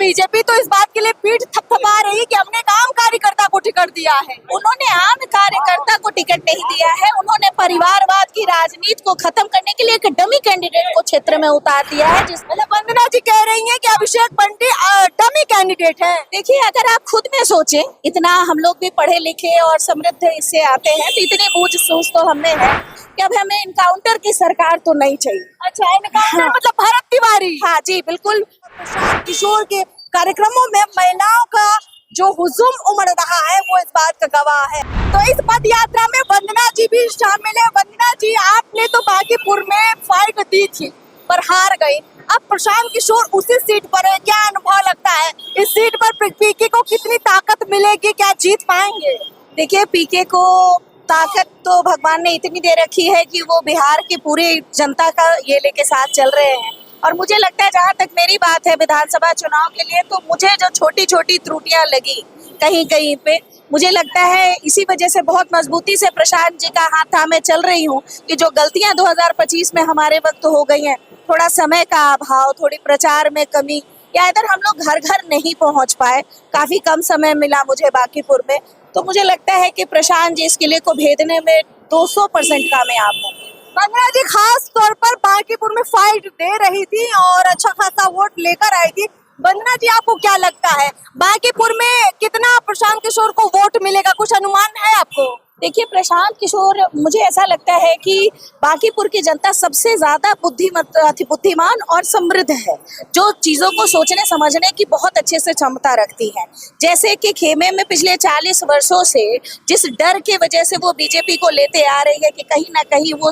BJP तो इस बात के लिए पीठ थपथपा रही है कि हमने एक आम कार्यकर्ता को टिकट दिया है। उन्होंने आम कार्यकर्ता को टिकट नहीं दिया है, उन्होंने परिवारवाद की राजनीति को खत्म करने के लिए एक डमी कैंडिडेट को क्षेत्र में उतार दिया है। मतलब वंदना जी कह रही हैं कि अभिषेक बंटी डमी कैंडिडेट है। देखिए, अगर आप खुद में सोचें, इतना हम लोग भी पढ़े लिखे और समृद्ध इससे आते हैं, तो इतनी बूझ सूझ तो हमें है कि अब हमें इनकाउंटर की सरकार तो नहीं चाहिए। अच्छा, इनकाउंटर हाँ। मतलब भरत तिवारी। हाँ जी, बिल्कुल। प्रशांत किशोर के कार्यक्रमों में महिलाओं का जो हुजूम उमड़ रहा है वो इस बात का गवाह है। तो इस पद यात्रा में वंदना जी भी शामिल है। वंदना जी, आपने तो बांकीपुर में फाइट दी थी पर हार गई, अब प्रशांत किशोर उसी सीट पर है, क्या अनुभव लगता है? इस सीट पर पीके को कितनी ताकत मिलेगी, क्या जीत पाएंगे? देखिए, पीके को ताकत तो भगवान ने इतनी दे रखी है कि वो बिहार की पूरी जनता का ये लेके साथ चल रहे हैं। और मुझे लगता है, जहाँ तक मेरी बात है विधानसभा चुनाव के लिए, तो मुझे जो छोटी छोटी त्रुटियां लगी कहीं कहीं पे, मुझे लगता है इसी वजह से बहुत मजबूती से प्रशांत जी का हाथ थामे चल रही हूँ कि जो गलतियां 2025 में हमारे वक्त हो गई हैं, थोड़ा समय का अभाव, थोड़ी प्रचार में कमी, या इधर हम लोग घर घर नहीं पहुंच पाए, काफी कम समय मिला मुझे बांकीपुर में, तो मुझे लगता है कि प्रशांत जी इस किले को भेदने में 200% कामयाब होंगे। वंदना जी खास तौर पर बांकीपुर में फाइट दे रही थी और अच्छा खासा वोट लेकर आई थी। वंदना जी, आपको क्या लगता है बांकीपुर में कितना प्रशांत किशोर को वोट मिलेगा, कुछ अनुमान है आपको? देखिए, प्रशांत किशोर, मुझे ऐसा लगता है कि बांकीपुर की जनता सबसे ज्यादा बुद्धिमान और समृद्ध है, जो चीजों को सोचने समझने की बहुत अच्छे से क्षमता रखती है। जैसे कि खेमे में पिछले 40 वर्षों से जिस डर की वजह से वो बीजेपी को लेते आ रही है कि कहीं ना कहीं वो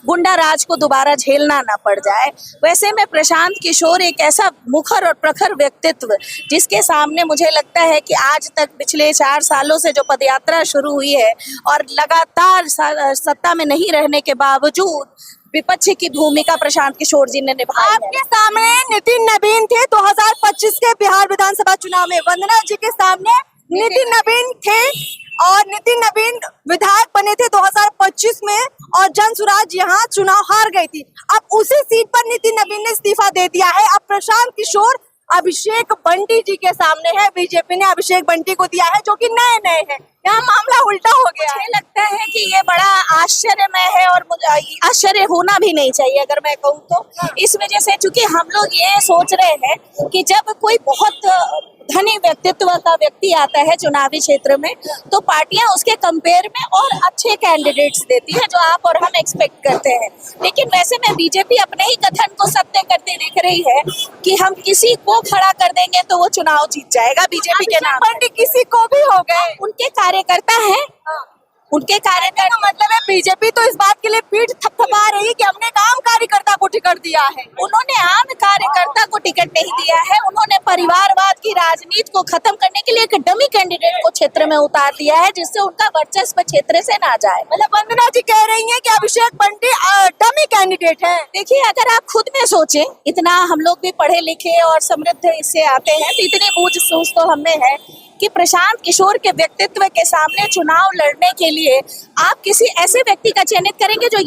गुंडा राज को दोबारा झेलना ना पड़ जाए, वैसे में प्रशांत किशोर एक ऐसा मुखर और प्रखर व्यक्तित्व, जिसके सामने मुझे लगता है कि आज तक पिछले 4 सालों से जो पदयात्रा शुरू हुई है और लगातार सत्ता में नहीं रहने के बावजूद विपक्ष की भूमिका प्रशांत किशोर जी ने निभाई है। आपके सामने नितिन नवीन थे 2025 के बिहार विधानसभा चुनाव में, वंदना जी के सामने नितिन नवीन थे और नितिन नवीन विधायक बने थे 2025 में और जनसुराज यहाँ चुनाव हार गई थी। अब उसी सीट पर नितिन नवीन ने इस्तीफा दे दिया है। अब प्रशांत किशोर अभिषेक बंटी जी के सामने है। बीजेपी ने अभिषेक बंटी को दिया है जो कि नए हैं। यहाँ मामला उल्टा हो गया। मुझे लगता है कि ये बड़ा आश्चर्यमय है और मुझे आश्चर्य होना भी नहीं चाहिए, अगर मैं कहूँ तो। इस वजह से, चूंकि हम लोग ये सोच रहे हैं कि जब कोई बहुत धनी व्यक्तित्व का व्यक्ति आता है चुनावी क्षेत्र में, तो पार्टियां उसके कंपेयर में और अच्छे कैंडिडेट्स देती है, जो आप और हम एक्सपेक्ट करते हैं। लेकिन वैसे में बीजेपी अपने ही कथन को सत्य करते दिख रही है कि हम किसी को खड़ा कर देंगे तो वो चुनाव जीत जाएगा बीजेपी के नाम पर। किसी को भी हो गए, उनके कार्यकर्ता हैं, उनके कार्यकर्ता, मतलब है बीजेपी तो इस बात के लिए पीठ थपथपा रही है कि हमने एक आम कार्यकर्ता को टिकट दिया है। उन्होंने आम कार्यकर्ता को टिकट नहीं दिया है, उन्होंने परिवारवाद की राजनीति को खत्म करने के लिए एक डमी कैंडिडेट को क्षेत्र में उतार दिया है, जिससे उनका वर्चस्व क्षेत्र से ना जाए। मतलब वंदना जी कह रही हैं कि अभिषेक बंटी डमी कैंडिडेट है। देखिए, अगर आप खुद में सोचें, इतना हम लोग भी पढ़े लिखे और समृद्ध इससे आते हैं, तो इतनी बूझ सूझ तो हमें है कि प्रशांत किशोर के व्यक्तित्व के सामने चुनाव लड़ने के लिए आप किसी ऐसे व्यक्ति का चयनित करेंगे जो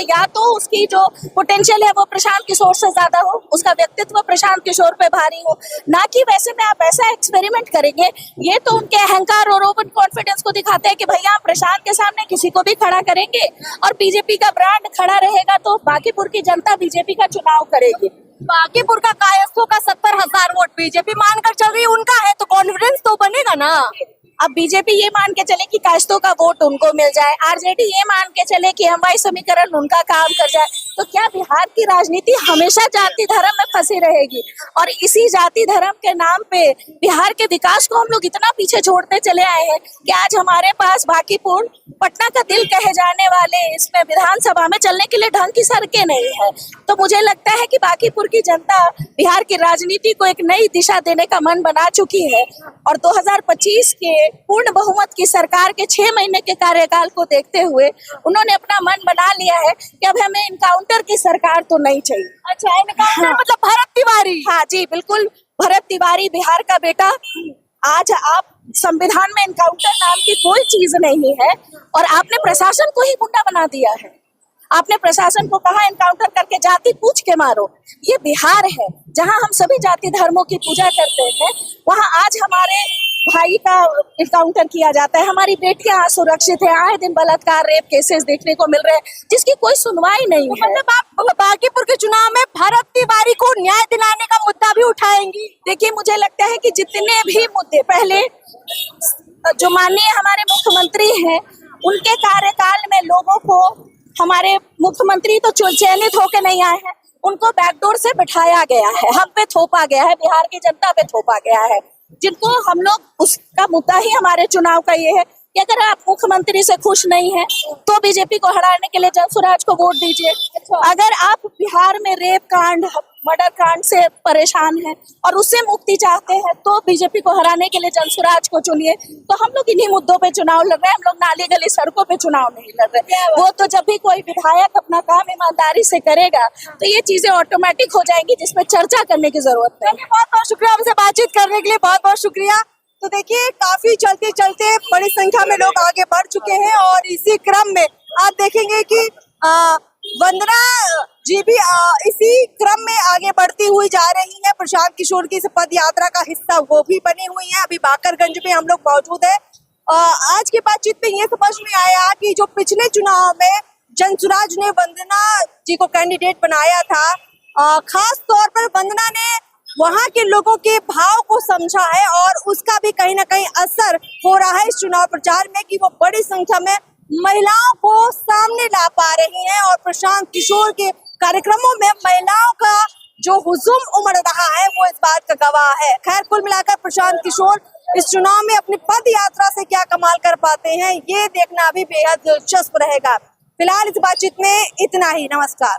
या तो उसकी जो पोटेंशियल है वो प्रशांत किशोर से ज्यादा हो, उसका व्यक्तित्व प्रशांत किशोर पे भारी हो, ना कि वैसे में आप ऐसा एक्सपेरिमेंट करेंगे। ये तो उनके अहंकार और ओवर कॉन्फिडेंस को दिखाते हैं कि भैया प्रशांत के सामने किसी को भी खड़ा करेंगे और बीजेपी का ब्रांड खड़ा रहेगा तो बांकीपुर की जनता बीजेपी का चुनाव करेगी। बांकीपुर का कायस्थों का 70,000 वोट बीजेपी मानकर चल रही, उनका है तो कॉन्फिडेंस तो बनेगा ना। अब बीजेपी ये मान के चले कि काश्तों का वोट उनको मिल जाए, आरजेडी ये मान के चले कि हमारी समीकरण उनका काम कर जाए, तो क्या बिहार की राजनीति हमेशा जाति धर्म में फंसी रहेगी? और इसी जाति धर्म के नाम पे बिहार के विकास को हम लोग इतना पीछे छोड़ते चले आए हैं कि आज हमारे पास बांकीपुर पटना का दिल कहे जाने वाले इसमें विधानसभा में चलने के लिए ढंग की सड़कें नहीं है। तो मुझे लगता है कि बांकीपुर की जनता बिहार की राजनीति को एक नई दिशा देने का मन बना चुकी है और 2025 के पूर्ण बहुमत की सरकार के 6 महीने के कार्यकाल को देखते हुए उन्होंने अपना मन बना लिया है कि अब हमें इनकाउंटर की सरकार तो नहीं चाहिए। अच्छा, इनकाउंटर मतलब भरत तिवारी? हाँ जी, बिल्कुल। भरत तिवारी बिहार का बेटा। आज आप संविधान में इनकाउंटर नाम की कोई चीज नहीं है और आपने प्रशासन को ही गुंडा बना दिया है। आपने प्रशासन को कहा एनकाउंटर करके जाति पूछ के मारो। ये बिहार है जहां हम सभी जाति धर्मों की पूजा करते हैं, वहां आज हमारे भाई का एनकाउंटर किया जाता है। हमारी बेटियां असुरक्षित है, आए दिन बलात्कार रेप केसेस देखने को मिल रहे हैं जिसकी कोई सुनवाई नहीं है। मतलब आप बांकीपुर के चुनाव में भरत तिवारी को न्याय दिलाने का मुद्दा भी उठाएंगी? देखिए, मुझे लगता है कि जितने भी मुद्दे पहले जो माननीय हमारे मुख्यमंत्री हैं उनके कार्यकाल में लोगों को, हमारे मुख्यमंत्री तो चयनित होकर नहीं आए हैं, उनको बैकडोर से बिठाया गया है, हम पे थोपा गया है, बिहार की जनता पे थोपा गया है, जिनको हम लोग, उसका मुद्दा ही हमारे चुनाव का ये है कि अगर आप मुख्यमंत्री से खुश नहीं हैं तो बीजेपी को हराने के लिए जनसुराज को वोट दीजिए। अगर आप बिहार में रेप कांड, मर्डर कांड से परेशान हैं और उससे मुक्ति चाहते हैं तो बीजेपी को हराने के लिए जनसुराज को चुनिए। तो हम लोग इन्हीं मुद्दों पे चुनाव लड़ रहे हैं, हम लोग नाली गली सड़कों पे चुनाव नहीं लड़ रहे। वो तो जब भी कोई विधायक अपना काम ईमानदारी से करेगा तो ये चीजें ऑटोमेटिक हो जाएंगी जिसमें चर्चा करने की जरूरत नहीं। बहुत बहुत शुक्रिया हमसे बातचीत करने के लिए, बहुत बहुत शुक्रिया। तो देखिए, काफी चलते चलते बड़ी संख्या में लोग आगे बढ़ चुके हैं और इसी क्रम में आप देखेंगे कि वंदना जी भी इसी क्रम में आगे बढ़ती हुई जा रही है। प्रशांत किशोर की इस पद यात्रा का हिस्सा वो भी बनी हुई है। अभी बाकरगंज में हम लोग मौजूद है। आज की बातचीत में ये समझ में आया कि जो पिछले चुनाव में जनसुराज ने वंदना जी को कैंडिडेट बनाया था, खास तौर पर वंदना ने वहां के लोगों के भाव को समझा है और उसका भी कहीं ना कहीं असर हो रहा है इस चुनाव प्रचार में कि वो बड़ी संख्या में महिलाओं को सामने ला पा रही हैं और प्रशांत किशोर के कार्यक्रमों में महिलाओं का जो हुजूम उमड़ रहा है वो इस बात का गवाह है। खैर, कुल मिलाकर प्रशांत किशोर इस चुनाव में अपनी पद यात्रा से क्या कमाल कर पाते हैं ये देखना भी बेहद दिलचस्प रहेगा। फिलहाल इस बातचीत में इतना ही। नमस्कार।